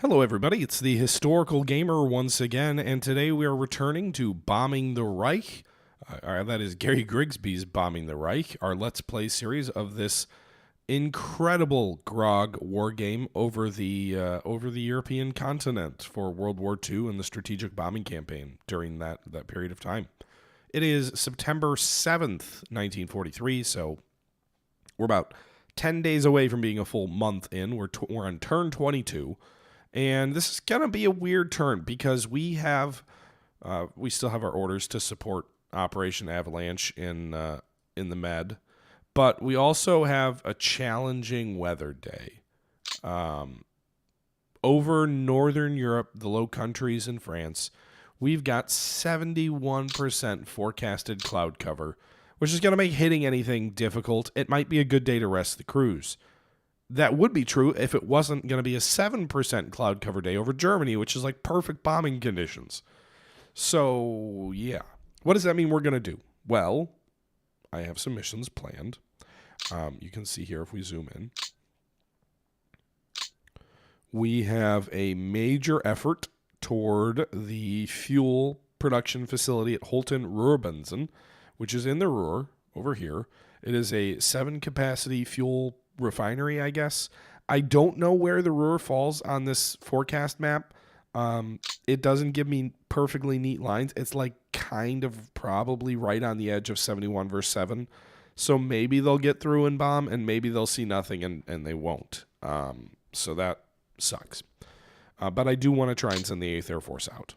Hello, everybody. It's the Historical Gamer once again, and today we are returning to Bombing the Reich. That is Gary Grigsby's Bombing the Reich, our Let's Play series of this incredible Grog war game over the European continent for World War II and the strategic bombing campaign during that period of time. It is September 7th, 1943, so we're about 10 days away from being a full month in. We're on turn 22. And this is going to be a weird turn because we still have our orders to support Operation Avalanche in the Med, but we also have a challenging weather day. Over Northern Europe, the Low Countries, and France, we've got 71% forecasted cloud cover, which is going to make hitting anything difficult. It might be a good day to rest the crews. That would be true if it wasn't going to be a 7% cloud cover day over Germany, which is like perfect bombing conditions. So, yeah. What does that mean we're going to do? Well, I have some missions planned. You can see here if we zoom in. We have a major effort toward the fuel production facility at Holten Ruhrbenzen, which is in the Ruhr over here. It is a 7-capacity fuel refinery, I guess. I don't know where the Ruhr falls on this forecast map. It doesn't give me perfectly neat lines. It's like kind of probably right on the edge of 71 verse 7. So maybe they'll get through and bomb, and maybe they'll see nothing and they won't. So that sucks. But I do want to try and send the 8th Air Force out.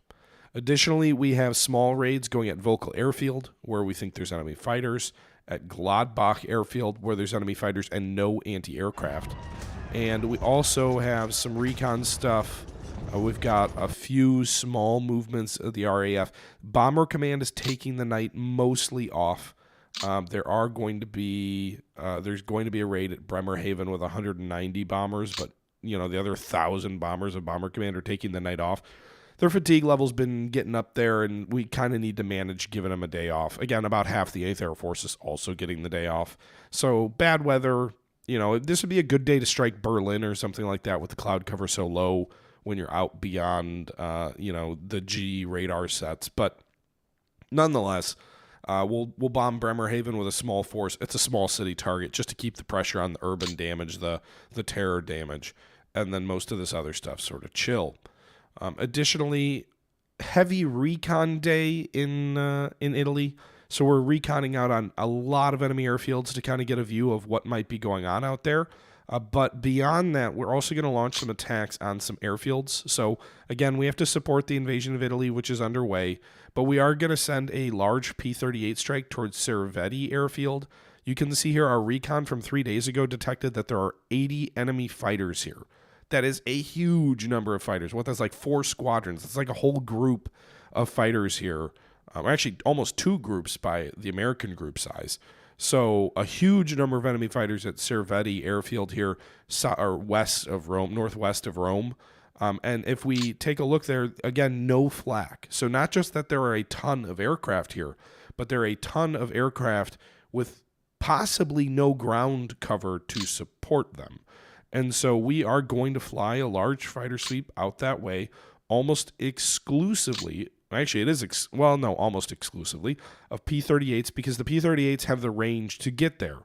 Additionally, we have small raids going at Vocal Airfield, where we think there's enemy fighters, at Gladbach Airfield, where there's enemy fighters and no anti-aircraft. And we also have some recon stuff. We've got a few small movements of the RAF. Bomber Command is taking the night mostly off. There's going to be a raid at Bremerhaven with 190 bombers, but the other 1,000 bombers of Bomber Command are taking the night off. Their fatigue level's been getting up there, and we kind of need to manage giving them a day off. Again, about half the 8th Air Force is also getting the day off. So bad weather, this would be a good day to strike Berlin or something like that with the cloud cover so low when you're out beyond, the G radar sets. But nonetheless, we'll bomb Bremerhaven with a small force. It's a small city target just to keep the pressure on the urban damage, the terror damage, and then most of this other stuff sort of chill. Additionally, heavy recon day in Italy. So we're reconning out on a lot of enemy airfields to kind of get a view of what might be going on out there. But beyond that, we're also going to launch some attacks on some airfields. So again, we have to support the invasion of Italy, which is underway. But we are going to send a large P-38 strike towards Cerveti Airfield. You can see here our recon from 3 days ago detected that there are 80 enemy fighters here. That is a huge number of fighters. That's like 4 squadrons. It's like a whole group of fighters here. Actually, almost 2 groups by the American group size. So a huge number of enemy fighters at Cerveti Airfield here, northwest of Rome. And if we take a look there, again, no flak. So not just that there are a ton of aircraft here, but there are a ton of aircraft with possibly no ground cover to support them. And so we are going to fly a large fighter sweep out that way almost exclusively. Actually, it is, almost exclusively of P-38s because the P-38s have the range to get there.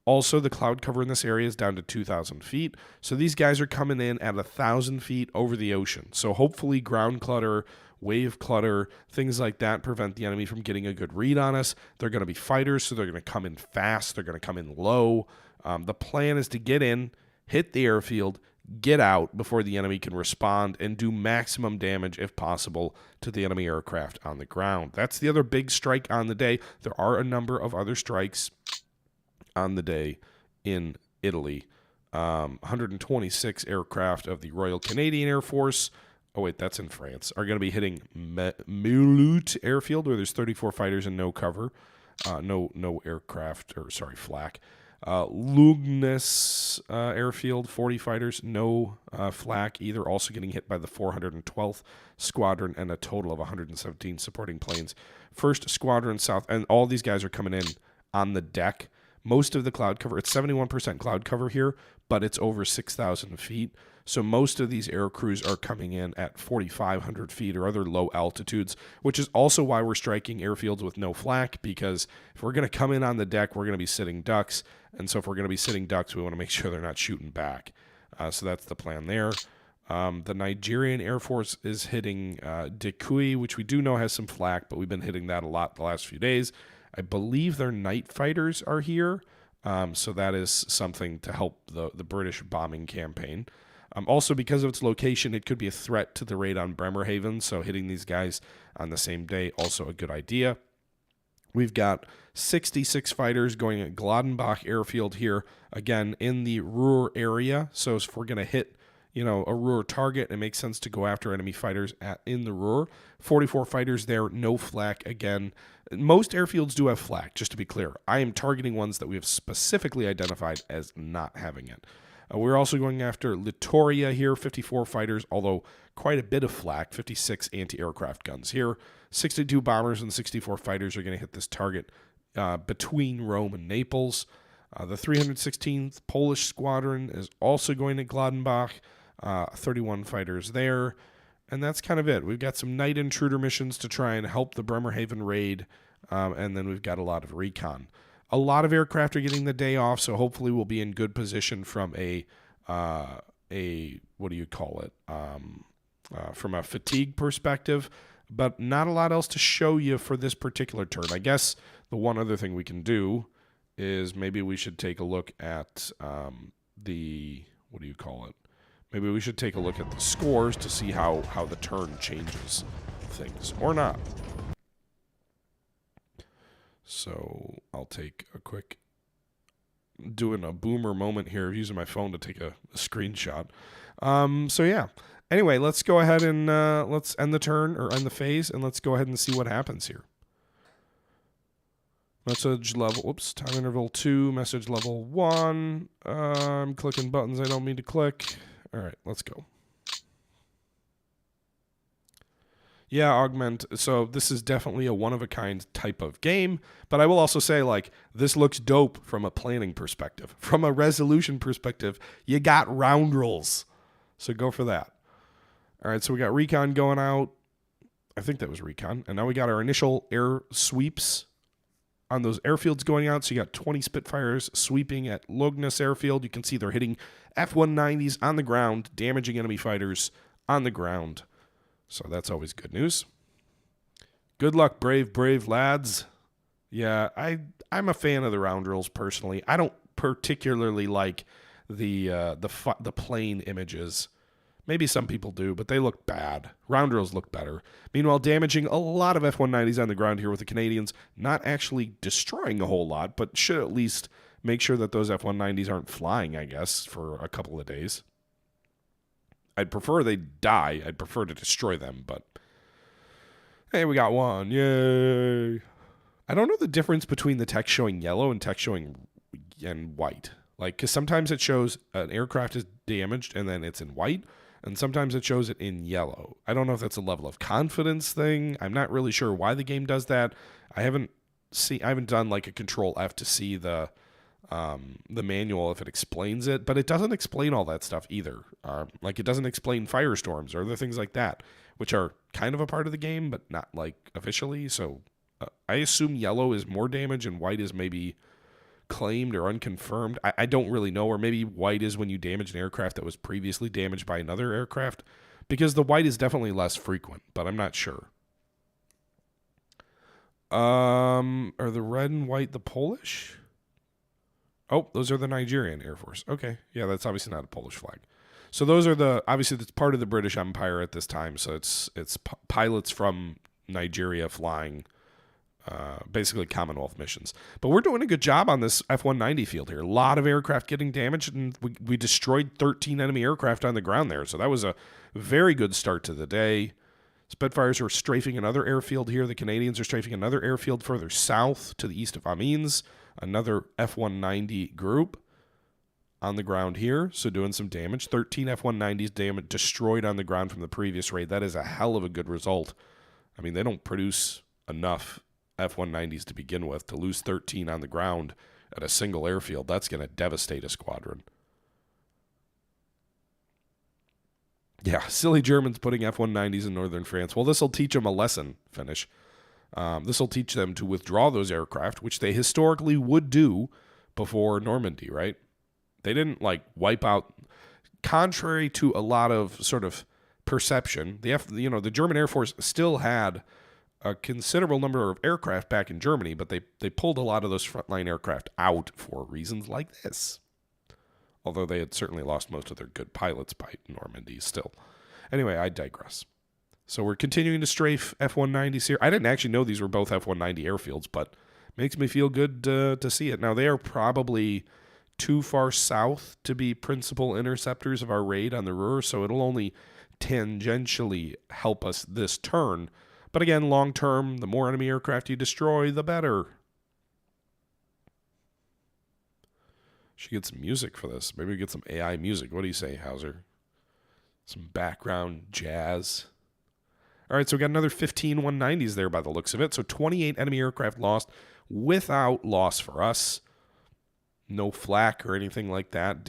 Also, the cloud cover in this area is down to 2,000 feet. So these guys are coming in at 1,000 feet over the ocean. So hopefully ground clutter, wave clutter, things like that prevent the enemy from getting a good read on us. They're going to be fighters, so they're going to come in fast. They're going to come in low. The plan is to get in, hit the airfield, get out before the enemy can respond, and do maximum damage, if possible, to the enemy aircraft on the ground. That's the other big strike on the day. There are a number of other strikes on the day in Italy. 126 aircraft of the Royal Canadian Air Force, that's in France, are going to be hitting Mulhouse Airfield, where there's 34 fighters and no cover. No aircraft, flak. Lugnes Airfield, 40 fighters, no flak either, also getting hit by the 412th Squadron and a total of 117 supporting planes. 1st Squadron South, and all these guys are coming in on the deck. Most of the cloud cover, it's 71% cloud cover here, but it's over 6,000 feet. So most of these air crews are coming in at 4,500 feet or other low altitudes, which is also why we're striking airfields with no flak, because if we're going to come in on the deck, we're going to be sitting ducks. And so if we're going to be sitting ducks, we want to make sure they're not shooting back. So that's the plan there. The Nigerian Air Force is hitting Dekui, which we do know has some flak, but we've been hitting that a lot the last few days. I believe their night fighters are here, so that is something to help the British bombing campaign. Also, because of its location, it could be a threat to the raid on Bremerhaven, so hitting these guys on the same day, also a good idea. We've got 66 fighters going at Gladenbach Airfield here, again, in the Ruhr area. So if we're going to hit, a Ruhr target, it makes sense to go after enemy fighters in the Ruhr. 44 fighters there, no flak again. Most airfields do have flak, just to be clear. I am targeting ones that we have specifically identified as not having it. We're also going after Littoria here, 54 fighters, although quite a bit of flak, 56 anti-aircraft guns here. 62 bombers and 64 fighters are going to hit this target between Rome and Naples. The 316th Polish Squadron is also going to Gladenbach, 31 fighters there. And that's kind of it. We've got some night intruder missions to try and help the Bremerhaven raid, and then we've got a lot of recon. A lot of aircraft are getting the day off, so hopefully we'll be in good position from from a fatigue perspective, but not a lot else to show you for this particular turn. I guess the one other thing we can do is maybe we should take a look at Maybe we should take a look at the scores to see how the turn changes things, or not. So I'll take a quick, doing a boomer moment here, using my phone to take a screenshot. So yeah. Anyway, let's go ahead and let's end the turn, or end the phase, and let's go ahead and see what happens here. Message level, time interval 2, message level 1. I'm clicking buttons I don't mean to click. All right, let's go. Yeah, augment. So this is definitely a one-of-a-kind type of game, but I will also say, this looks dope from a planning perspective. From a resolution perspective, you got round rolls. So go for that. All right, so we got recon going out. I think that was recon. And now we got our initial air sweeps on those airfields going out. So you got 20 Spitfires sweeping at Logness Airfield. You can see they're hitting F-190s on the ground, damaging enemy fighters on the ground. So that's always good news. Good luck, brave lads. Yeah, I'm a fan of the round rolls personally. I don't particularly like the plane images. Maybe some people do, but they look bad. Round rolls look better. Meanwhile, damaging a lot of F-190s on the ground here with the Canadians, not actually destroying a whole lot, but should at least make sure that those F-190s aren't flying, I guess, for a couple of days. I'd prefer they die. I'd prefer to destroy them, but hey, we got one. Yay. I don't know the difference between the text showing yellow and text showing and white. Because sometimes it shows an aircraft is damaged and then it's in white, and sometimes it shows it in yellow. I don't know if that's a level of confidence thing. I'm not really sure why the game does that. I haven't done a Control F to see the manual if it explains it, but it doesn't explain all that stuff either. It doesn't explain firestorms or other things like that, which are kind of a part of the game, but not officially. So I assume yellow is more damage and white is maybe claimed or unconfirmed. I don't really know, or maybe white is when you damage an aircraft that was previously damaged by another aircraft, because the white is definitely less frequent, but I'm not sure. Are the red and white the Polish? Oh, those are the Nigerian Air Force. Okay. Yeah, that's obviously not a Polish flag. So those are obviously that's part of the British Empire at this time. So it's pilots from Nigeria flying basically Commonwealth missions. But we're doing a good job on this F-190 field here. A lot of aircraft getting damaged, and we destroyed 13 enemy aircraft on the ground there. So that was a very good start to the day. Spitfires are strafing another airfield here. The Canadians are strafing another airfield further south to the east of Amiens. Another F-190 group on the ground here, so doing some damage. 13 F-190s destroyed on the ground from the previous raid. That is a hell of a good result. I mean, they don't produce enough F-190s to begin with. To lose 13 on the ground at a single airfield, that's going to devastate a squadron. Yeah, silly Germans putting F-190s in northern France. Well, this will teach them a lesson, Finnish. This will teach them to withdraw those aircraft, which they historically would do before Normandy, right? They didn't like wipe out, contrary to a lot of sort of perception. The German Air Force still had a considerable number of aircraft back in Germany, but they pulled a lot of those frontline aircraft out for reasons like this. Although they had certainly lost most of their good pilots by Normandy still. Anyway, I digress. So we're continuing to strafe F-190s here. I didn't actually know these were both F-190 airfields, but makes me feel good to see it. Now, they are probably too far south to be principal interceptors of our raid on the Ruhr, so it'll only tangentially help us this turn. But again, long term, the more enemy aircraft you destroy, the better. Should get some music for this. Maybe we get some AI music. What do you say, Hauser? Some background jazz. All right, so we got another 15 190s there by the looks of it. So 28 enemy aircraft lost without loss for us. No flak or anything like that,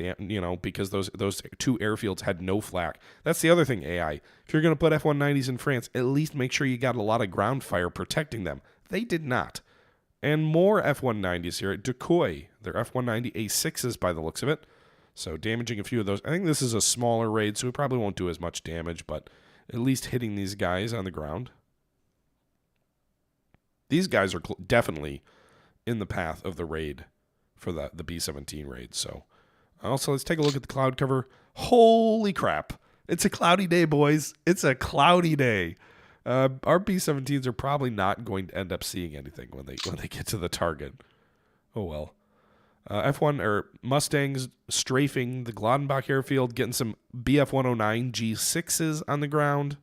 because those two airfields had no flak. That's the other thing, AI. If you're going to put F-190s in France, at least make sure you got a lot of ground fire protecting them. They did not. And more F-190s here at Decoy. They're F-190 A6s by the looks of it. So damaging a few of those. I think this is a smaller raid, so we probably won't do as much damage, but at least hitting these guys on the ground. These guys are definitely in the path of the raid for the B-17 raid. So also, let's take a look at the cloud cover. Holy crap. It's a cloudy day, boys. It's a cloudy day. Our B-17s are probably not going to end up seeing anything when they get to the target. Oh, well. F1 or Mustangs strafing the Gladenbach airfield, getting some BF-109 G6s on the ground.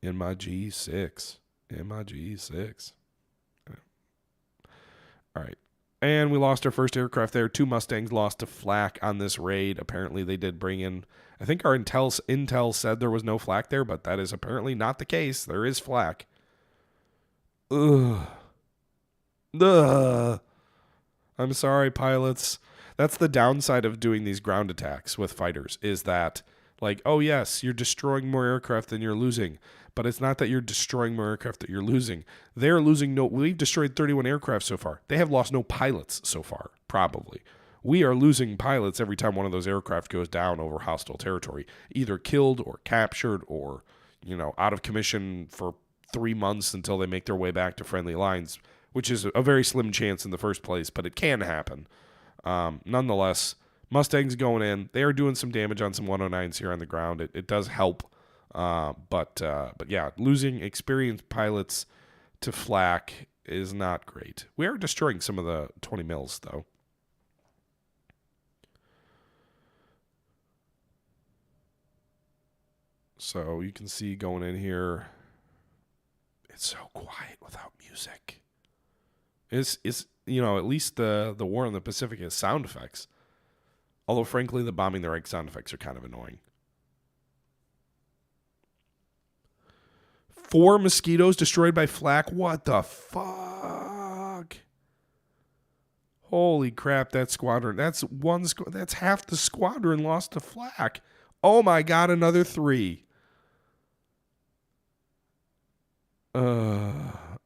In my G6. All right. And we lost our first aircraft there. 2 Mustangs lost to flak on this raid. Apparently they did bring in, I think our intel said there was no flak there, but that is apparently not the case. There is flak. Ugh. I'm sorry, pilots. That's the downside of doing these ground attacks with fighters, is that, like, oh yes, you're destroying more aircraft than you're losing. But it's not that you're destroying more aircraft that you're losing. They're losing we've destroyed 31 aircraft so far. They have lost no pilots so far, probably. We are losing pilots every time one of those aircraft goes down over hostile territory, either killed or captured or, out of commission for 3 months until they make their way back to friendly lines, which is a very slim chance in the first place, but it can happen. Nonetheless, Mustangs going in. They are doing some damage on some 109s here on the ground. It does help. But yeah, losing experienced pilots to flak is not great. We are destroying some of the 20 mils, though. So you can see going in here, it's so quiet without music. It's at least the war in the Pacific has sound effects. Although, frankly, the bombing the Reich sound effects are kind of annoying. 4 mosquitoes destroyed by flak. What the fuck? Holy crap, that squadron. That's half the squadron lost to flak. Oh my god, another 3.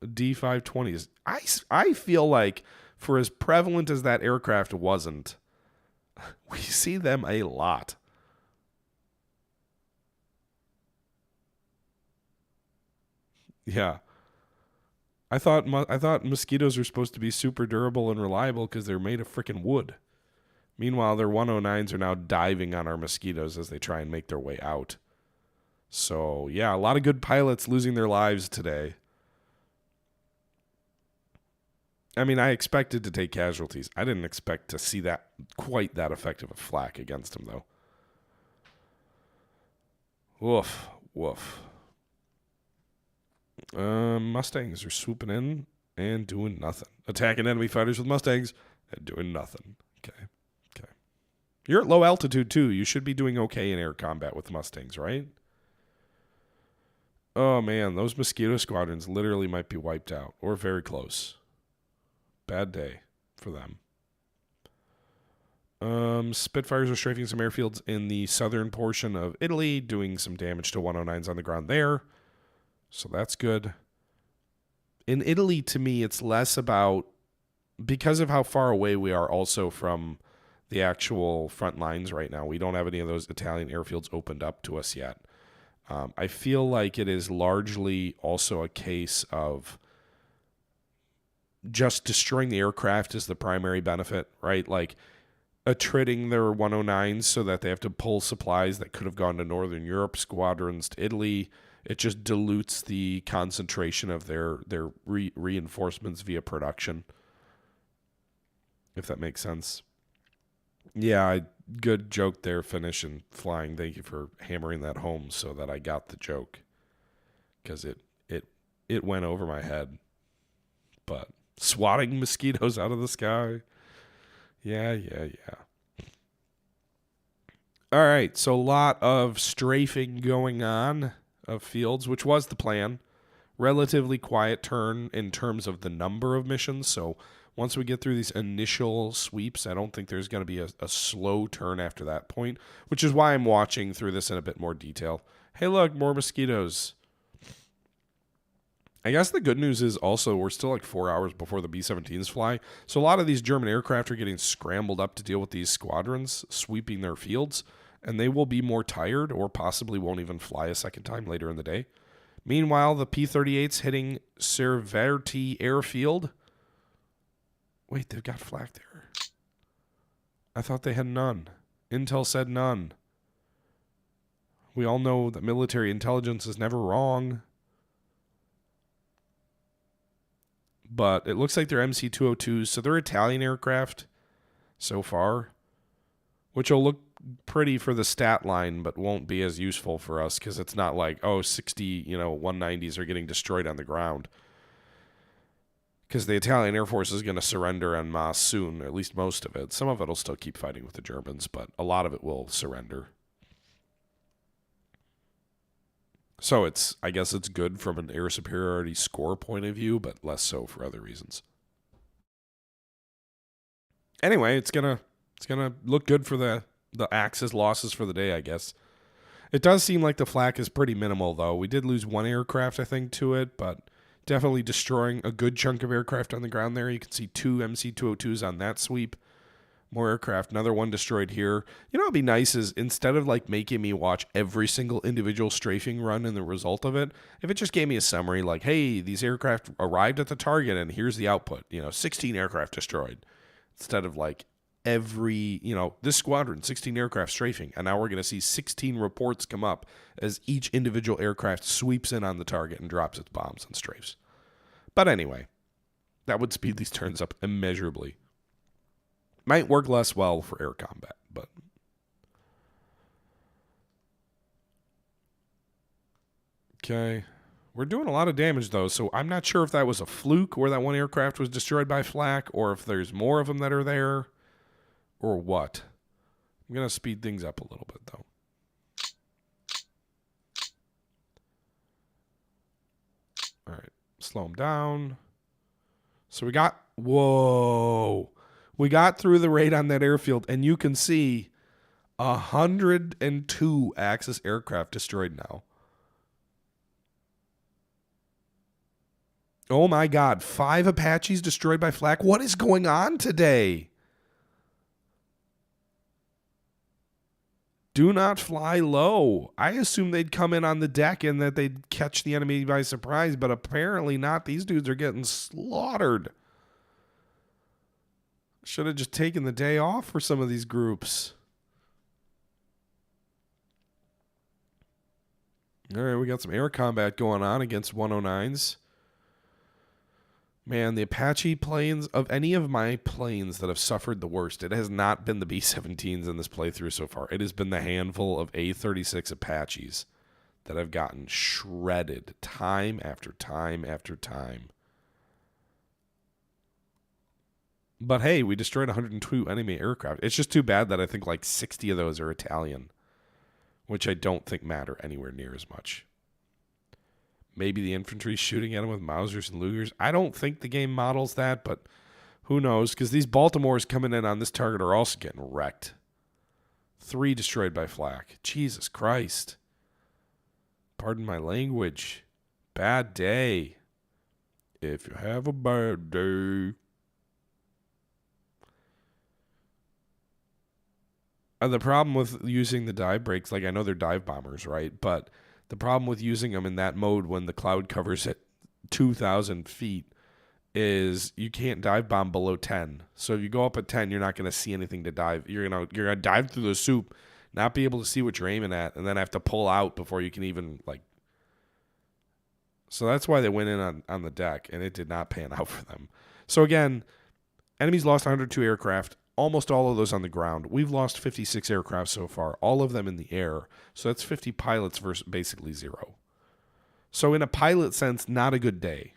D520s. I feel like for as prevalent as that aircraft wasn't, we see them a lot. Yeah. I thought mosquitoes are supposed to be super durable and reliable because they're made of freaking wood. Meanwhile, their 109s are now diving on our mosquitoes as they try and make their way out. So, yeah, a lot of good pilots losing their lives today. I mean, I expected to take casualties. I didn't expect to see that quite that effective a flak against them, though. Woof, woof. Mustangs are swooping in and doing nothing. Attacking enemy fighters with Mustangs and doing nothing. Okay. You're at low altitude, too. You should be doing okay in air combat with Mustangs, right? Oh, man. Those mosquito squadrons literally might be wiped out or very close. Bad day for them. Spitfires are strafing some airfields in the southern portion of Italy, doing some damage to 109s on the ground there. So that's good. In Italy, to me, it's less about, because of how far away we are also from the actual front lines right now. We don't have any of those Italian airfields opened up to us yet. I feel like it is largely also a case of just destroying the aircraft is the primary benefit, right? Like attriting their 109s so that they have to pull supplies that could have gone to Northern Europe, squadrons to Italy. It just dilutes the concentration of their reinforcements via production, if that makes sense. Yeah, good joke there, Finish and Flying. Thank you for hammering that home so that I got the joke, because it went over my head. But swatting mosquitoes out of the sky. Yeah. All right, so a lot of strafing going on of fields, which was the plan. Relatively quiet turn in terms of the number of missions. So once we get through these initial sweeps, I don't think there's going to be a slow turn after that point, which is why I'm watching through this in a bit more detail. Hey, look, more mosquitoes. I guess the good news is also we're still like 4 hours before the B-17s fly. So a lot of these German aircraft are getting scrambled up to deal with these squadrons sweeping their fields, and they will be more tired or possibly won't even fly a second time later in the day. Meanwhile, the P-38's hitting Cerverti Airfield. Wait, they've got flak there. I thought they had none. Intel said none. We all know that military intelligence is never wrong. But it looks like they're MC-202s, so they're Italian aircraft so far, which will look pretty for the stat line, but won't be as useful for us because it's not like, 60, 190s are getting destroyed on the ground. Because the Italian Air Force is going to surrender en masse soon, at least most of it. Some of it will still keep fighting with the Germans, but a lot of it will surrender. So I guess it's good from an air superiority score point of view, but less so for other reasons. Anyway, it's gonna look good for the Axis losses for the day, I guess. It does seem like the flak is pretty minimal, though. We did lose one aircraft, I think, to it, but definitely destroying a good chunk of aircraft on the ground there. You can see 2 MC-202s on that sweep. More aircraft, another one destroyed here. You know what would be nice is instead of like making me watch every single individual strafing run and the result of it, if it just gave me a summary like, hey, these aircraft arrived at the target and here's the output, 16 aircraft destroyed. Instead of like every, this squadron, 16 aircraft strafing, and now we're going to see 16 reports come up as each individual aircraft sweeps in on the target and drops its bombs and strafes. But anyway, that would speed these turns up immeasurably. Might work less well for air combat, but okay. We're doing a lot of damage, though, so I'm not sure if that was a fluke where that one aircraft was destroyed by flak or if there's more of them that are there or what. I'm going to speed things up a little bit, though. All right. Slow them down. So we got... Whoa. We got through the raid on that airfield, and you can see 102 Axis aircraft destroyed now. Oh my God, 5 Apaches destroyed by flak. What is going on today? Do not fly low. I assumed they'd come in on the deck and that they'd catch the enemy by surprise, but apparently not. These dudes are getting slaughtered. Should have just taken the day off for some of these groups. All right, we got some air combat going on against 109s. Man, the Apache planes, of any of my planes that have suffered the worst, it has not been the B-17s in this playthrough so far. It has been the handful of A-36 Apaches that have gotten shredded time after time after time. But hey, we destroyed 102 enemy aircraft. It's just too bad that I think like 60 of those are Italian, which I don't think matter anywhere near as much. Maybe the infantry shooting at them with Mausers and Lugers. I don't think the game models that, but Who knows? Because these Baltimores coming in on this target are also getting wrecked. 3 destroyed by flak. Jesus Christ. Pardon my language. Bad day. If you have a bad day. The problem with using the dive breaks, like I know they're dive bombers, right? But the problem with using them in that mode when the cloud covers at 2,000 feet is you can't dive bomb below 10. So if you go up at 10, you're not going to see anything to dive. You're gonna dive through the soup, not be able to see what you're aiming at, and then have to pull out before you can even like. So that's why they went in on the deck, and it did not pan out for them. So again, enemies lost 102 aircraft. Almost all of those on the ground. We've lost 56 aircraft so far, all of them in the air. So that's 50 pilots versus basically 0. So in a pilot sense, not a good day.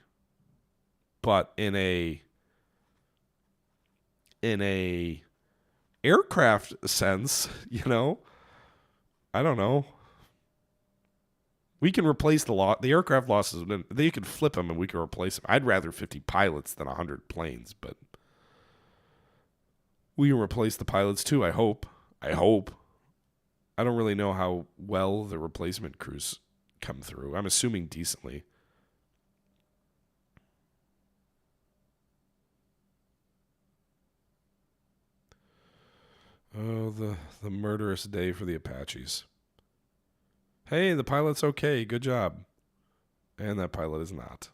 But in a aircraft sense, I don't know. We can replace the aircraft losses. They could flip them and we can replace them. I'd rather 50 pilots than 100 planes, but we can replace the pilots too, I hope. I don't really know how well the replacement crews come through. I'm assuming decently. Oh, the murderous day for the Apaches. Hey, the pilot's okay. Good job. And that pilot is not.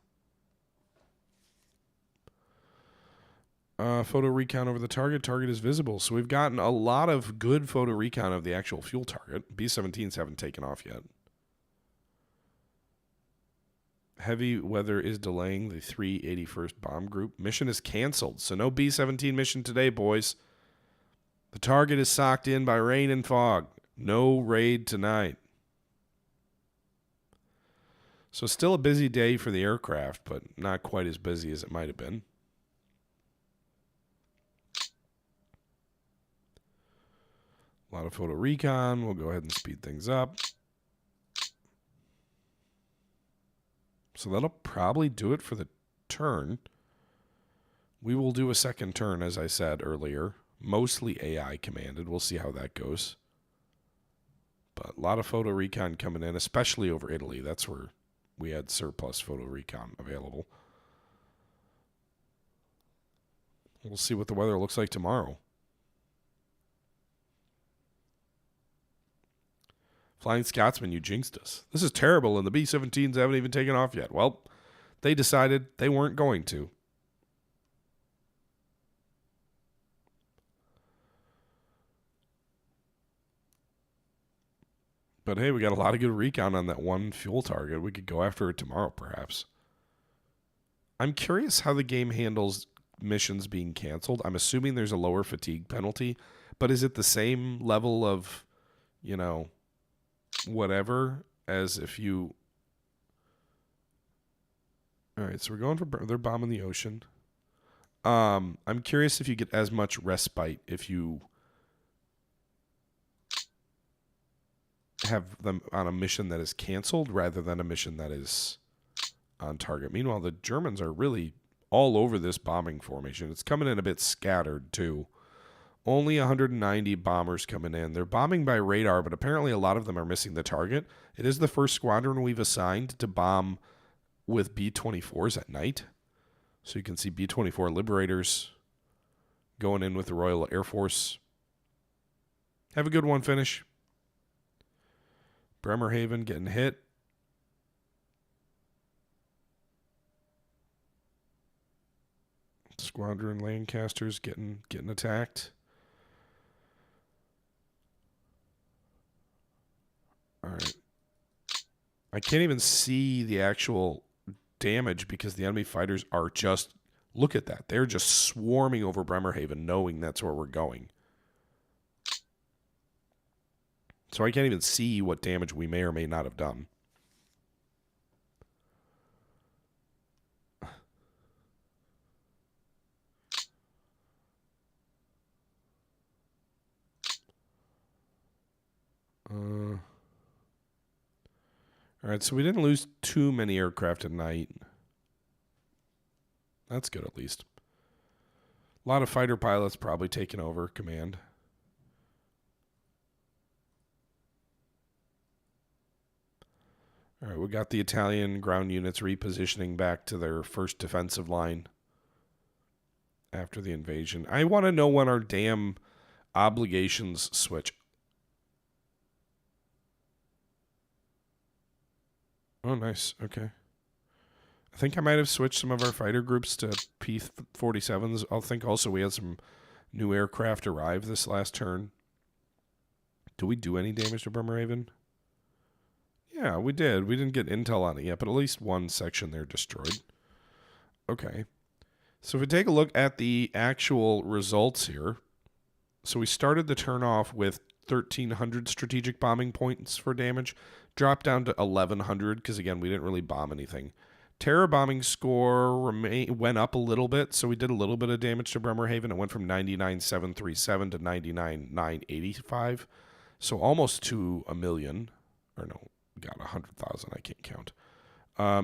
Photo recon over the target. Target is visible. So we've gotten a lot of good photo recon of the actual fuel target. B-17s haven't taken off yet. Heavy weather is delaying the 381st Bomb Group. Mission is canceled. So no B-17 mission today, boys. The target is socked in by rain and fog. No raid tonight. So still a busy day for the aircraft, but not quite as busy as it might have been. A lot of photo recon. We'll go ahead and speed things up. So that'll probably do it for the turn. We will do a second turn, as I said earlier. Mostly AI commanded. We'll see how that goes. But a lot of photo recon coming in, especially over Italy. That's where we had surplus photo recon available. We'll see what the weather looks like tomorrow. Flying Scotsman, you jinxed us. This is terrible, and the B-17s haven't even taken off yet. Well, they decided they weren't going to. But hey, we got a lot of good recon on that one fuel target. We could go after it tomorrow, perhaps. I'm curious how the game handles missions being canceled. I'm assuming there's a lower fatigue penalty, but is it the same level of, whatever as if you... All right, so we're going for... They're bombing the ocean. I'm curious if you get as much respite if you have them on a mission that is canceled rather than a mission that is on target. Meanwhile, the Germans are really all over this bombing formation. It's coming in a bit scattered, too. Only 190 bombers coming in. They're bombing by radar, but apparently a lot of them are missing the target. It is the first squadron we've assigned to bomb with B-24s at night. So you can see B-24 Liberators going in with the Royal Air Force. Have a good one, finish. Bremerhaven getting hit. Squadron Lancasters getting attacked. All right. I can't even see the actual damage because the enemy fighters are just... Look at that. They're just swarming over Bremerhaven, knowing that's where we're going. So I can't even see what damage we may or may not have done. All right, so we didn't lose too many aircraft at night. That's good, at least. A lot of fighter pilots probably taking over command. All right, we got the Italian ground units repositioning back to their first defensive line after the invasion. I want to know when our damn obligations switch. Oh, nice. Okay. I think I might have switched some of our fighter groups to P-47s. I think also we had some new aircraft arrive this last turn. Did we do any damage to Bremerhaven? Yeah, we did. We didn't get intel on it yet, but at least one section there destroyed. Okay. So if we take a look at the actual results here. So we started the turn off with 1,300 strategic bombing points for damage. Dropped down to 1,100 because, again, we didn't really bomb anything. Terror bombing score went up a little bit, so we did a little bit of damage to Bremerhaven. It went from 99,737 to 99,985, so almost to a million. Or no, got 100,000. I can't count.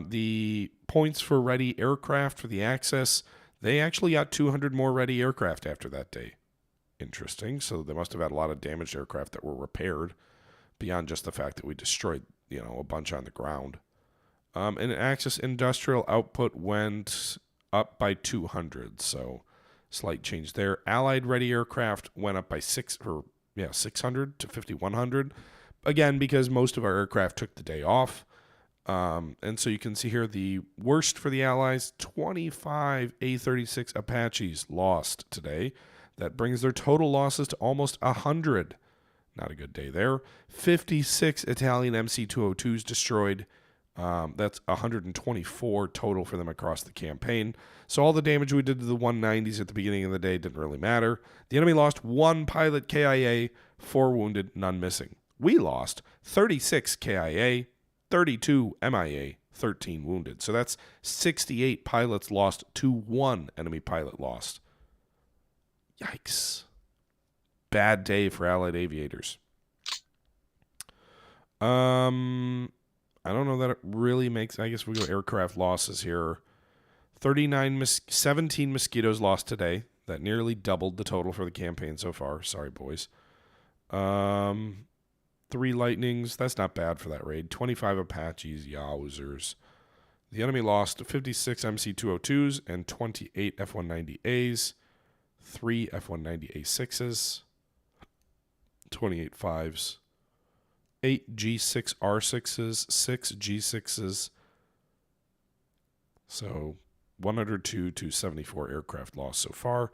The points for ready aircraft for the Axis, they actually got 200 more ready aircraft after that day. Interesting. So they must have had a lot of damaged aircraft that were repaired beyond just the fact that we destroyed, a bunch on the ground. And Axis industrial output went up by 200, so slight change there. Allied ready aircraft went up by 600 to 5,100. Again, because most of our aircraft took the day off. And so you can see here the worst for the Allies, 25 A-36 Apaches lost today. That brings their total losses to almost 100. Not a good day there. 56 Italian MC-202s destroyed. That's 124 total for them across the campaign. So all the damage we did to the 190s at the beginning of the day didn't really matter. The enemy lost 1 pilot KIA, 4 wounded, none missing. We lost 36 KIA, 32 MIA, 13 wounded. So that's 68 pilots lost to 1 enemy pilot lost. Yikes. Bad day for Allied aviators. I don't know that it really makes... I guess we go aircraft losses here. 17 Mosquitoes lost today. That nearly doubled the total for the campaign so far. Sorry, boys. 3 Lightnings. That's not bad for that raid. 25 Apaches. Yowzers. The enemy lost 56 MC-202s and 28 F-190As. 3 F-190A6s. 28 5s. 8 G6R6s, 6 G6s. So 102 to 74 aircraft lost so far.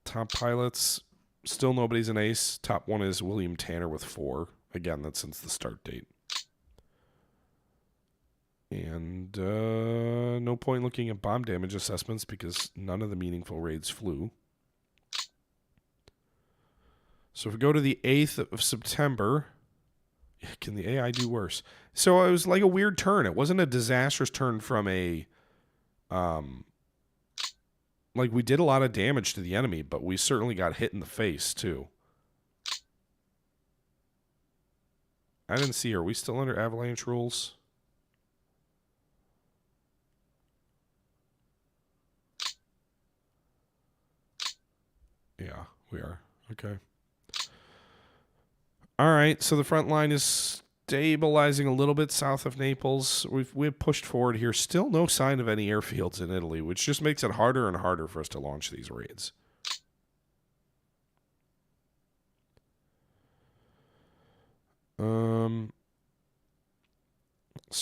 Top pilots, still nobody's an ace. Top one is William Tanner with 4. Again, that's since the start date. And no point looking at bomb damage assessments because none of the meaningful raids flew. So if we go to the 8th of September, can the AI do worse? So it was like a weird turn. It wasn't a disastrous turn from a, like we did a lot of damage to the enemy, but we certainly got hit in the face too. I didn't see, are we still under avalanche rules? Yeah, we are. Okay. All right, so the front line is stabilizing a little bit south of Naples. We've pushed forward here. Still no sign of any airfields in Italy, which just makes it harder and harder for us to launch these raids. So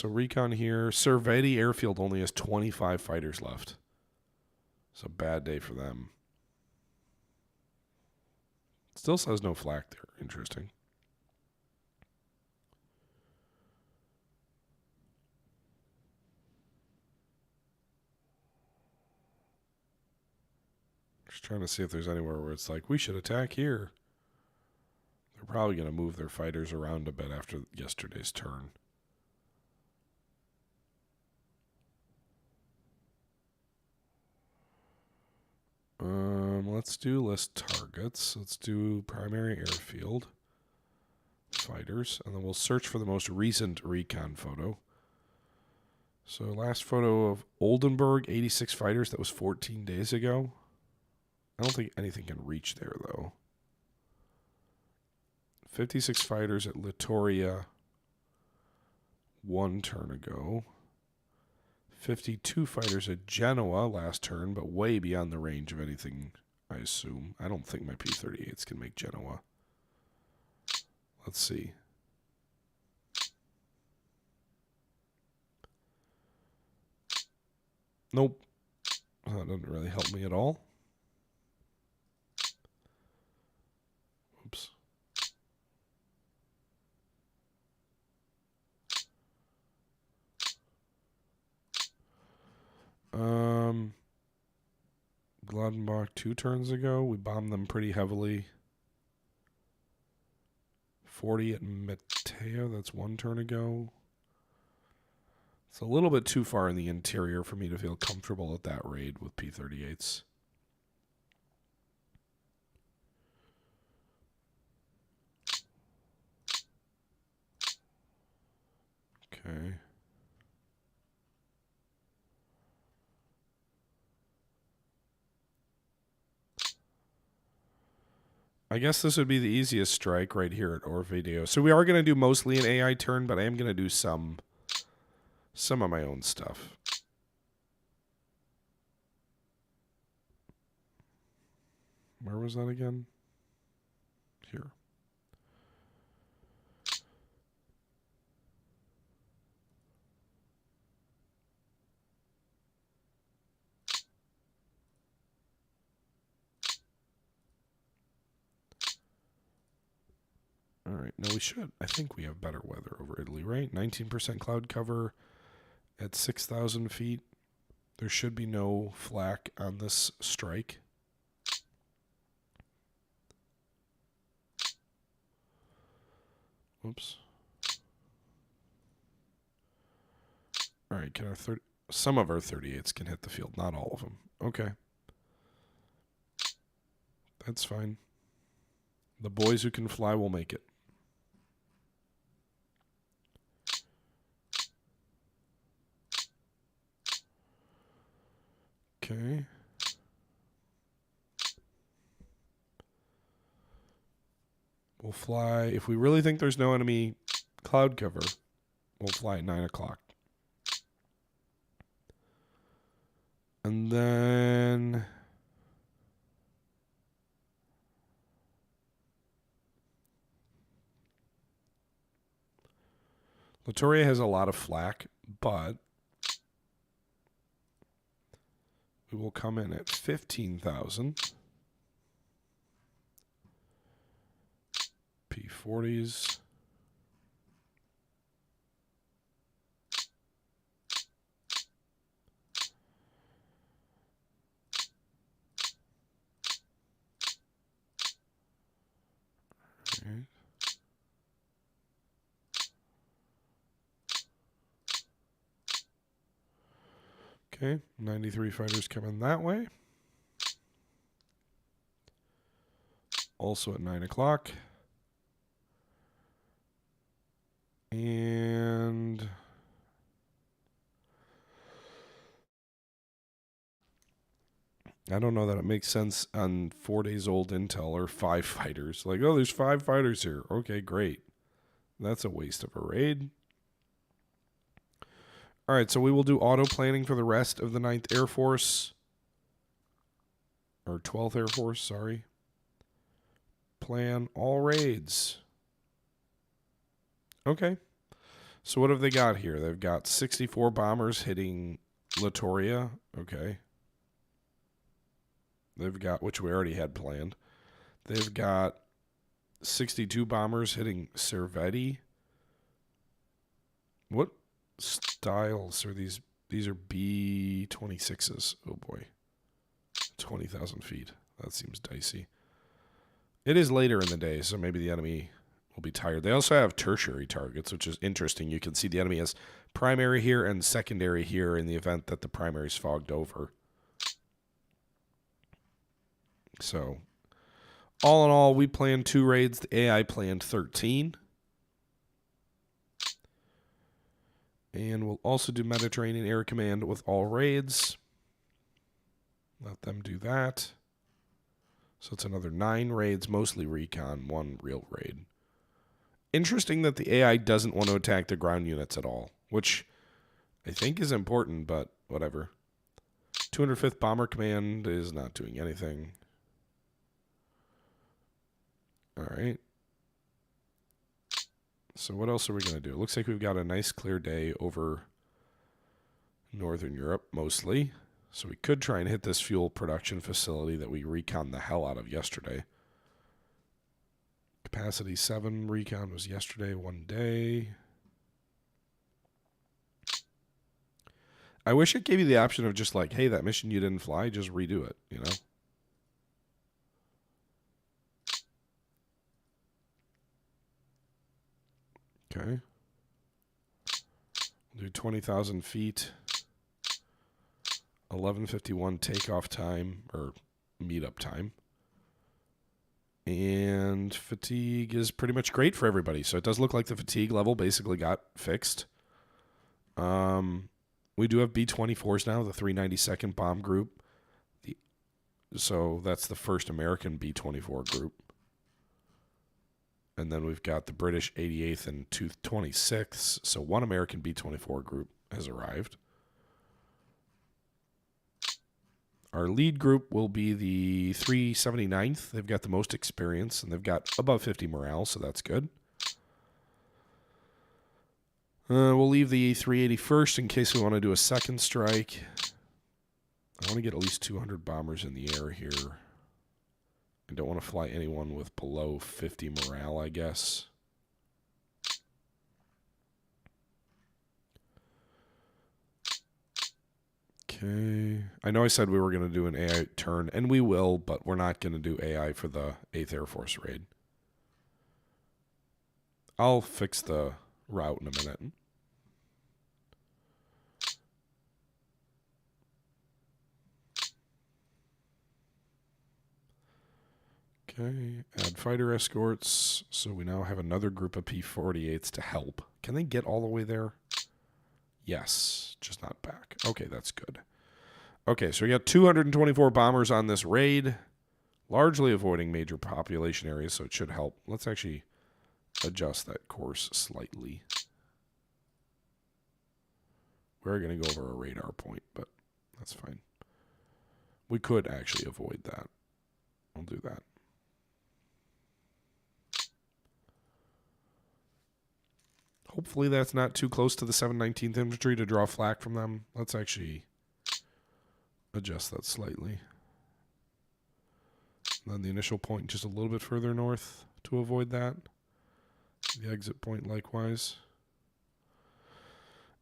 recon here. Cerveti Airfield only has 25 fighters left. It's a bad day for them. Still says no flak there. Interesting. Just trying to see if there's anywhere where it's like, we should attack here. They're probably going to move their fighters around a bit after yesterday's turn. Let's do list targets. Let's do primary airfield fighters, and then we'll search for the most recent recon photo. So last photo of Oldenburg, 86 fighters. That was 14 days ago. I don't think anything can reach there, though. 56 fighters at Littoria 1 turn ago. 52 fighters at Genoa last turn, but way beyond the range of anything, I assume. I don't think my P-38s can make Genoa. Let's see. Nope. That doesn't really help me at all. Oops. Gladenbach 2 turns ago. We bombed them pretty heavily. 40 at Mateo. That's 1 turn ago. It's a little bit too far in the interior for me to feel comfortable at that raid with P-38s. Okay. I guess this would be the easiest strike right here at Orvideo. So we are going to do mostly an AI turn, but I am going to do some of my own stuff. Where was that again? Here. All right. No, we should. I think we have better weather over Italy, right? 19% cloud cover at 6,000 feet. There should be no flak on this strike. Oops. All right. Can our some of our 38s can hit the field, not all of them. Okay. That's fine. The boys who can fly will make it. Okay. We'll fly. If we really think there's no enemy cloud cover, we'll fly at 9 o'clock. And then Littoria has a lot of flak, but we will come in at 15,000. P-40s. Right. Okay, 93 fighters coming that way. Also at 9 o'clock. And I don't know that it makes sense on 4 days old intel or 5 fighters. Like, oh, there's 5 fighters here. Okay, great. That's a waste of a raid. All right, so we will do auto planning for the rest of the 9th Air Force. Or 12th Air Force, sorry. Plan all raids. Okay. So what have they got here? They've got 64 bombers hitting Littoria. Okay. They've got, which we already had planned. They've got 62 bombers hitting Cervetti. What styles are these? These are B-26s. Oh, boy. 20,000 feet. That seems dicey. It is later in the day, so maybe the enemy will be tired. They also have tertiary targets, which is interesting. You can see the enemy has primary here and secondary here in the event that the primary is fogged over. So, all in all, we planned 2 raids. The AI planned 13. And we'll also do Mediterranean Air Command with all raids. Let them do that. So it's another 9 raids, mostly recon, 1 real raid. Interesting that the AI doesn't want to attack the ground units at all, which I think is important, but whatever. 205th Bomber Command is not doing anything. All right. So what else are we going to do? It looks like we've got a nice clear day over Northern Europe, mostly. So we could try and hit this fuel production facility that we reconned the hell out of yesterday. Capacity 7 recon was yesterday, 1 day. I wish it gave you the option of just like, hey, that mission you didn't fly, just redo it, you know? Okay. We'll do 20,000 feet. 11:51 takeoff time, or meetup time. And fatigue is pretty much great for everybody. So it does look like the fatigue level basically got fixed. We do have B-24s now, the 392nd Bomb Group. So that's the first American B-24 group. And then we've got the British 88th and 226th. So 1 American B-24 group has arrived. Our lead group will be the 379th. They've got the most experience, and they've got above 50 morale, so that's good. We'll leave the 381st in case we want to do a second strike. I want to get at least 200 bombers in the air here. I don't want to fly anyone with below 50 morale, I guess. Okay. I know I said we were going to do an AI turn, and we will, but we're not going to do AI for the 8th Air Force raid. I'll fix the route in a minute. Okay, add fighter escorts. So we now have another group of P-48s to help. Can they get all the way there? Yes, just not back. Okay, that's good. Okay, so we got 224 bombers on this raid, largely avoiding major population areas, so it should help. Let's actually adjust that course slightly. We're going to go over a radar point, but that's fine. We could actually avoid that. I'll do that. Hopefully that's not too close to the 719th Infantry to draw flak from them. Let's actually adjust that slightly. And then the initial point just a little bit further north to avoid that. The exit point likewise.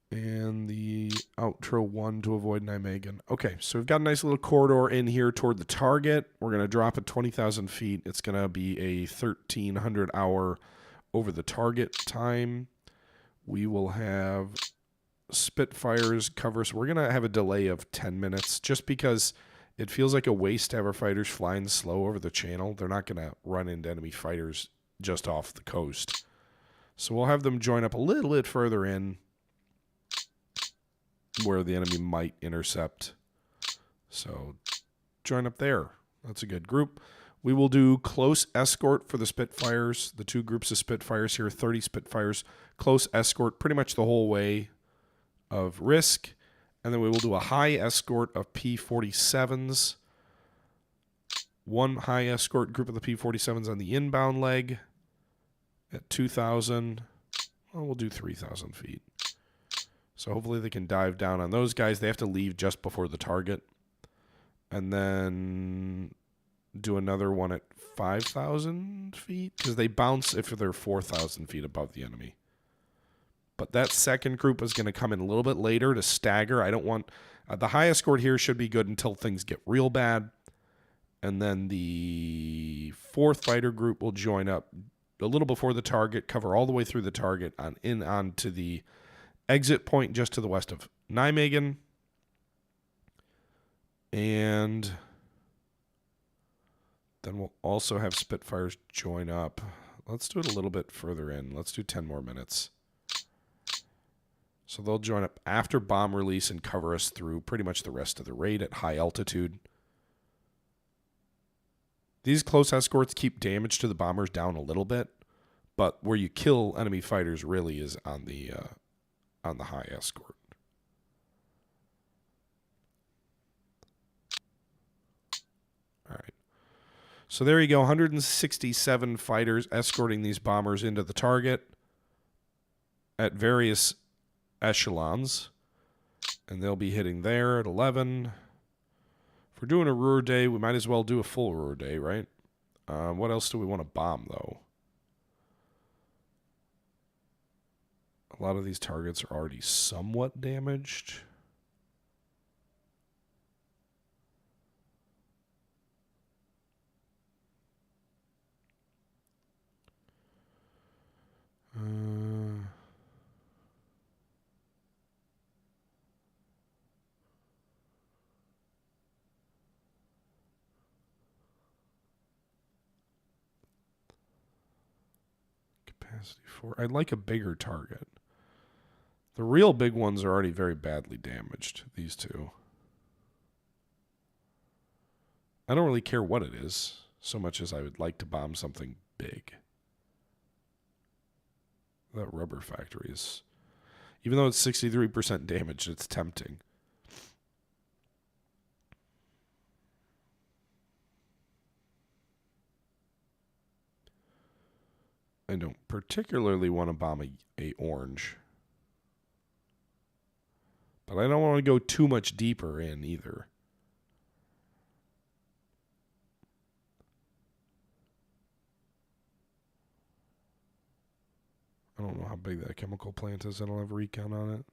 And the outro 1 to avoid Nijmegen. Okay, so we've got a nice little corridor in here toward the target. We're going to drop at 20,000 feet. It's going to be a 1,300 hour over the target time. We will have Spitfires cover. So we're going to have a delay of 10 minutes just because it feels like a waste to have our fighters flying slow over the channel. They're not going to run into enemy fighters just off the coast. So we'll have them join up a little bit further in where the enemy might intercept. So join up there. That's a good group. We will do close escort for the Spitfires. The 2 groups of Spitfires here, 30 Spitfires. Close escort pretty much the whole way of risk. And then we will do a high escort of P-47s. 1 high escort group of the P-47s on the inbound leg at 2,000. Well, we'll do 3,000 feet. So hopefully they can dive down on those guys. They have to leave just before the target. And then do another one at 5,000 feet because they bounce if they're 4,000 feet above the enemy. But that second group is going to come in a little bit later to stagger. I don't want... the high escort here should be good until things get real bad. And then the 4th fighter group will join up a little before the target, cover all the way through the target, on to the exit point just to the west of Nijmegen. And then we'll also have Spitfires join up. Let's do it a little bit further in. Let's do 10 more minutes. So they'll join up after bomb release and cover us through pretty much the rest of the raid at high altitude. These close escorts keep damage to the bombers down a little bit, but where you kill enemy fighters really is on the high escort. All right. So there you go, 167 fighters escorting these bombers into the target at various echelons, and they'll be hitting there at 11. If we're doing a Ruhr day, we might as well do a full Ruhr day, right? What else do we want to bomb, though? A lot of these targets are already somewhat damaged. Capacity 4. I'd like a bigger target. The real big ones are already very badly damaged, these two. I don't really care what it is, so much as I would like to bomb something big. That rubber factory is... Even though it's 63% damaged, it's tempting. I don't particularly want to bomb a orange. But I don't want to go too much deeper in either. I don't know how big that chemical plant is. I don't have a recount on it.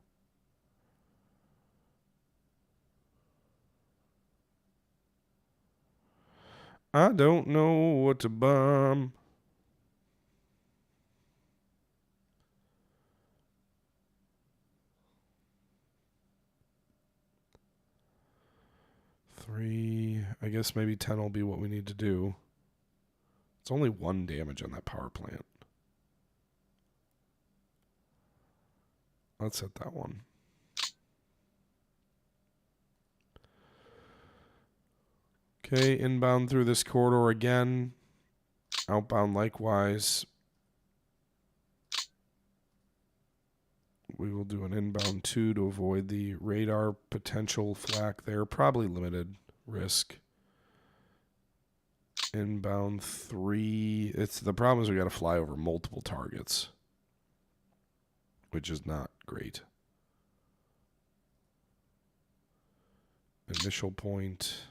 I don't know what to bomb. I guess maybe 10 will be what we need to do. It's only 1 damage on that power plant. Let's hit that one. Okay, inbound through this corridor again. Outbound likewise. We will do an inbound 2 to avoid the radar potential flak there. Probably limited risk. Inbound 3. The problem is we got to fly over multiple targets, which is not great. Initial point.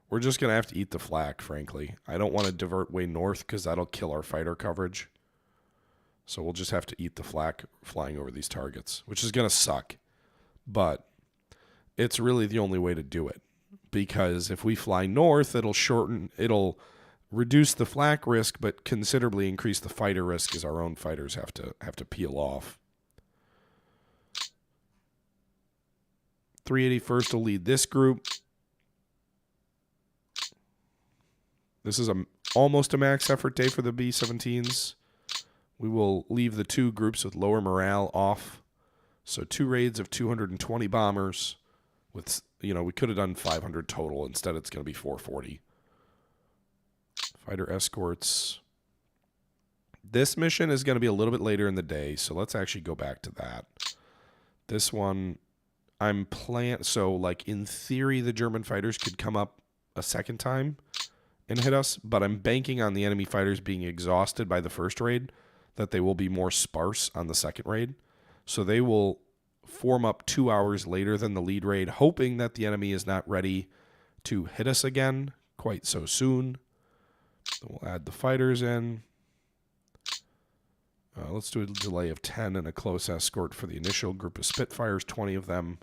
We're just going to have to eat the flak, frankly. I don't want to divert way north because that'll kill our fighter coverage. So we'll just have to eat the flak flying over these targets, which is going to suck. But it's really the only way to do it. Because if we fly north, it'll reduce the flak risk, but considerably increase the fighter risk as our own fighters have to peel off. 381st will lead this group. This is almost a max effort day for the B-17s. We will leave the 2 groups with lower morale off. So 2 raids of 220 bombers. With, we could have done 500 total. Instead, it's going to be 440. Fighter escorts. This mission is going to be a little bit later in the day, so let's actually go back to that. This one, so like in theory, the German fighters could come up a second time and hit us, but I'm banking on the enemy fighters being exhausted by the first raid, that they will be more sparse on the second raid. So they will form up 2 hours later than the lead raid, hoping that the enemy is not ready to hit us again quite so soon. So we'll add the fighters in. Let's do a delay of 10 and a close escort for the initial group of Spitfires, 20 of them,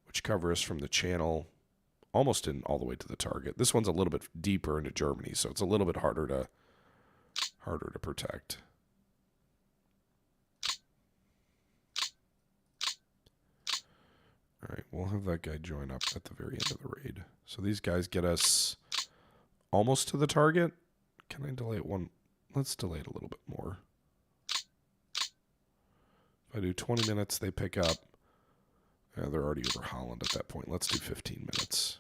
which cover us from the channel almost in all the way to the target. This one's a little bit deeper into Germany, so it's a little bit harder to protect. All right, we'll have that guy join up at the very end of the raid. So these guys get us almost to the target. Can I delay it one? Let's delay it a little bit more. If I do 20 minutes, they pick up. They're already over Holland at that point. Let's do 15 minutes.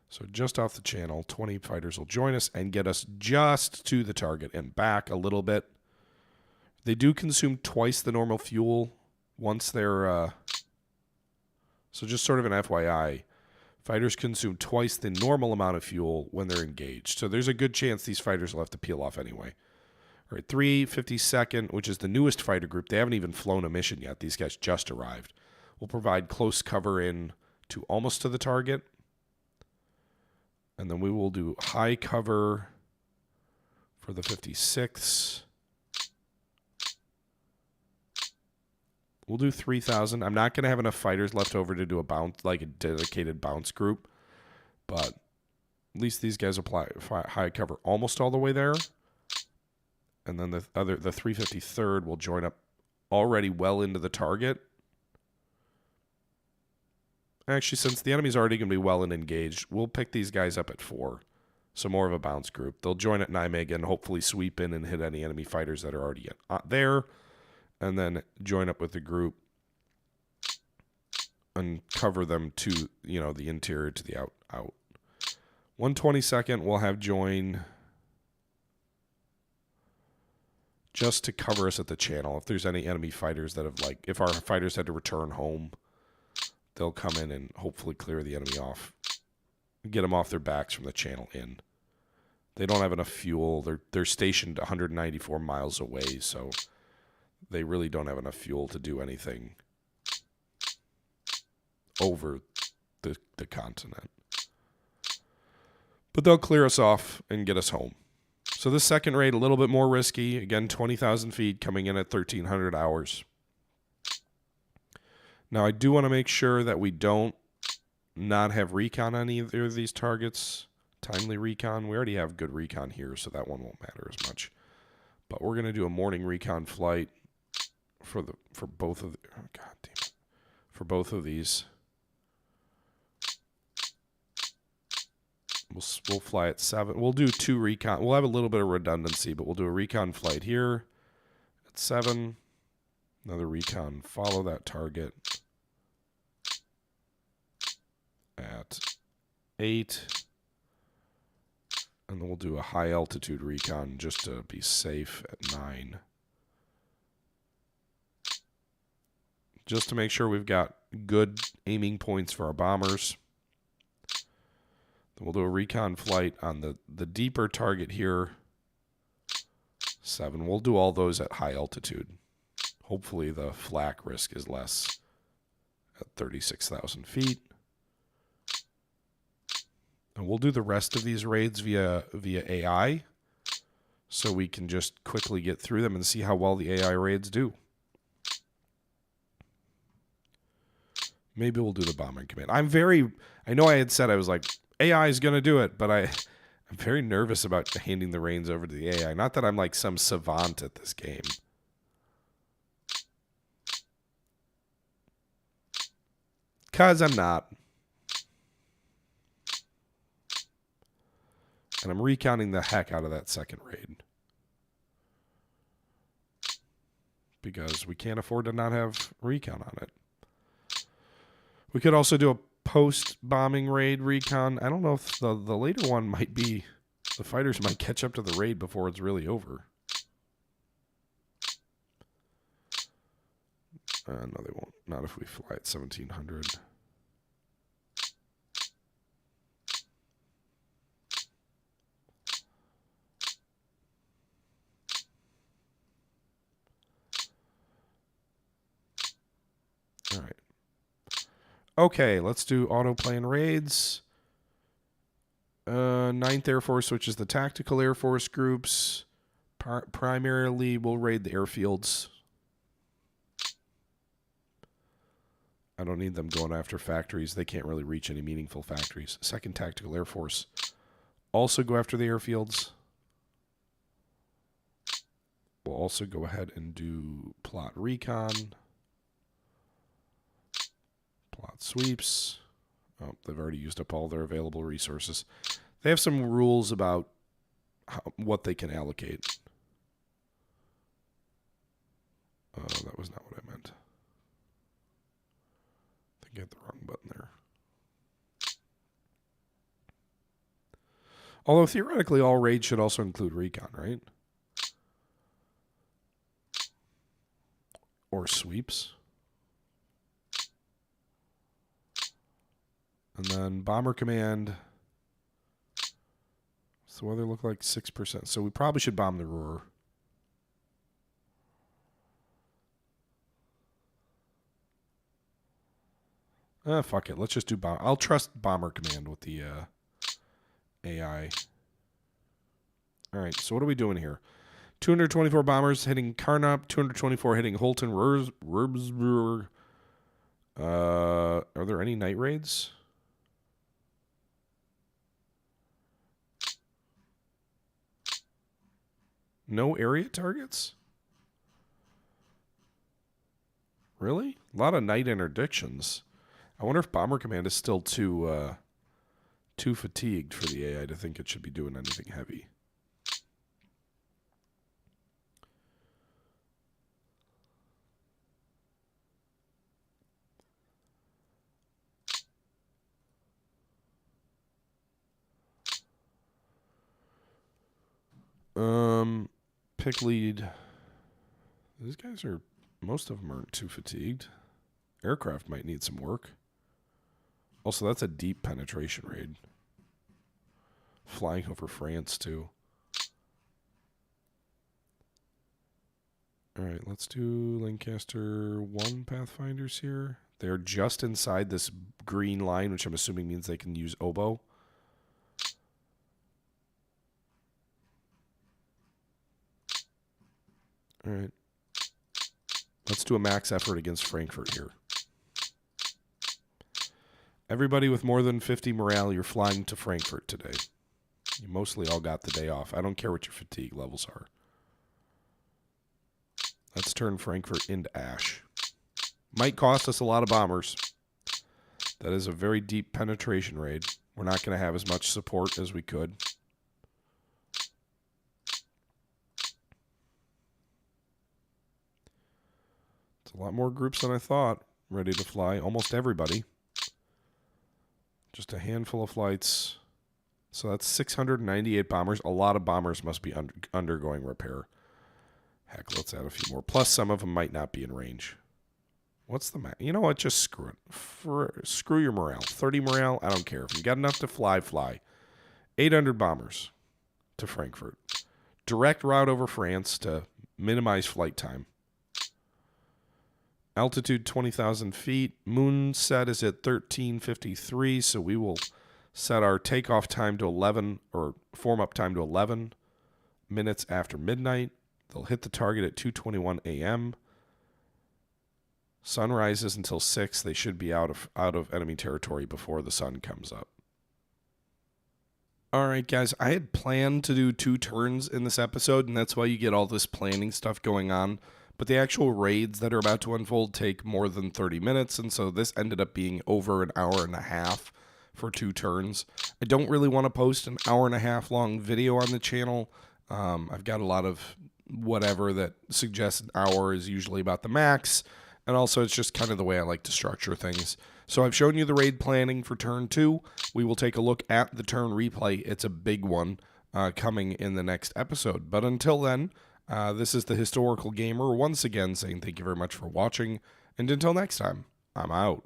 So just off the channel, 20 fighters will join us and get us just to the target and back a little bit. They do consume twice the normal fuel once they're... so just sort of an FYI, fighters consume twice the normal amount of fuel when they're engaged. So there's a good chance these fighters will have to peel off anyway. All right, 352nd, which is the newest fighter group. They haven't even flown a mission yet. These guys just arrived. We'll provide close cover in to almost to the target. And then we will do high cover for the 56. We'll do 3,000. I'm not going to have enough fighters left over to do a bounce, like a dedicated bounce group. But at least these guys apply high cover almost all the way there. And then the 353rd will join up already well into the target. Actually, since the enemy's already going to be well and engaged, we'll pick these guys up at 4. So more of a bounce group. They'll join at Nijmegen and hopefully sweep in and hit any enemy fighters that are already there. And then join up with the group and cover them to, the interior to the out. 122nd, we'll have join just to cover us at the channel. If there's any enemy fighters that have, if our fighters had to return home, they'll come in and hopefully clear the enemy off, get them off their backs from the channel in. They don't have enough fuel. They're stationed 194 miles away, so they really don't have enough fuel to do anything over the continent. But they'll clear us off and get us home. So this second raid, a little bit more risky. Again, 20,000 feet coming in at 1,300 hours. Now, I do want to make sure that we don't not have recon on either of these targets. Timely recon. We already have good recon here, so that one won't matter as much. But we're going to do a morning recon flight for both of for both of these. We'll fly at 7. We'll do 2 recon. We'll have a little bit of redundancy, but we'll do a recon flight here at 7. Another recon. Follow that target at 8. And then we'll do a high altitude recon just to be safe at 9. Just to make sure we've got good aiming points for our bombers. Then we'll do a recon flight on the deeper target here. 7. We'll do all those at high altitude. Hopefully the flak risk is less at 36,000 feet. And we'll do the rest of these raids via AI, so we can just quickly get through them and see how well the AI raids do. Maybe we'll do the bombing command. I know I had said I was like, AI is going to do it, but I'm very nervous about handing the reins over to the AI. Not that I'm like some savant at this game. Because I'm not. And I'm recounting the heck out of that second raid. Because we can't afford to not have recon on it. We could also do a post-bombing raid recon. I don't know if the later one might be... The fighters might catch up to the raid before it's really over. No, they won't. Not if we fly at 1,700. All right. Okay, let's do autoplane raids. 9th Air Force, which is the tactical Air Force groups. Primarily, we'll raid the airfields. I don't need them going after factories. They can't really reach any meaningful factories. 2nd Tactical Air Force also go after the airfields. We'll also go ahead and do plot recon. Plot sweeps. Oh, they've already used up all their available resources. They have some rules about what they can allocate. That was not what I meant. I think I hit the wrong button there. Although theoretically, all raids should also include recon, right? Or sweeps. And then bomber command. What's the weather look like? 6%. So we probably should bomb the Ruhr. Fuck it. Let's just do bomb. I'll trust bomber command with the AI. All right. So what are we doing here? 224 bombers hitting Karnap. 224 hitting Holton, Regensburg. Are there any night raids? No area targets? Really? A lot of night interdictions. I wonder if Bomber Command is still too fatigued for the AI to think it should be doing anything heavy. Pick lead. These guys are, most of them aren't too fatigued. Aircraft might need some work. Also, that's a deep penetration raid. Flying over France, too. All right, let's do Lancaster 1 Pathfinders here. They're just inside this green line, which I'm assuming means they can use oboe. All right. Let's do a max effort against Frankfurt here. Everybody with more than 50 morale, you're flying to Frankfurt today. You mostly all got the day off. I don't care what your fatigue levels are. Let's turn Frankfurt into ash. Might cost us a lot of bombers. That is a very deep penetration raid. We're not going to have as much support as we could. It's a lot more groups than I thought ready to fly. Almost everybody. Just a handful of flights. So that's 698 bombers. A lot of bombers must be undergoing repair. Heck, let's add a few more. Plus, some of them might not be in range. What's the max? You know what? Just screw it. Screw your morale. 30 morale, I don't care. If you got enough to fly, fly. 800 bombers to Frankfurt. Direct route over France to minimize flight time. Altitude 20,000 feet. Moon set is at 1353, so we will set our takeoff time to 11, or form up time to 11 minutes after midnight. They'll hit the target at 2:21 a.m. Sun rises until 6. They should be out of enemy territory before the sun comes up. All right, guys, I had planned to do 2 turns in this episode, and that's why you get all this planning stuff going on. But the actual raids that are about to unfold take more than 30 minutes, and so this ended up being over an hour and a half for 2 turns. I don't really want to post an hour and a half long video on the channel. I've got a lot of whatever that suggests an hour is usually about the max, and also it's just kind of the way I like to structure things. So I've shown you the raid planning for turn 2. We will take a look at the turn replay. It's a big one coming in the next episode. But until then, this is the Historical Gamer once again saying thank you very much for watching, and until next time, I'm out.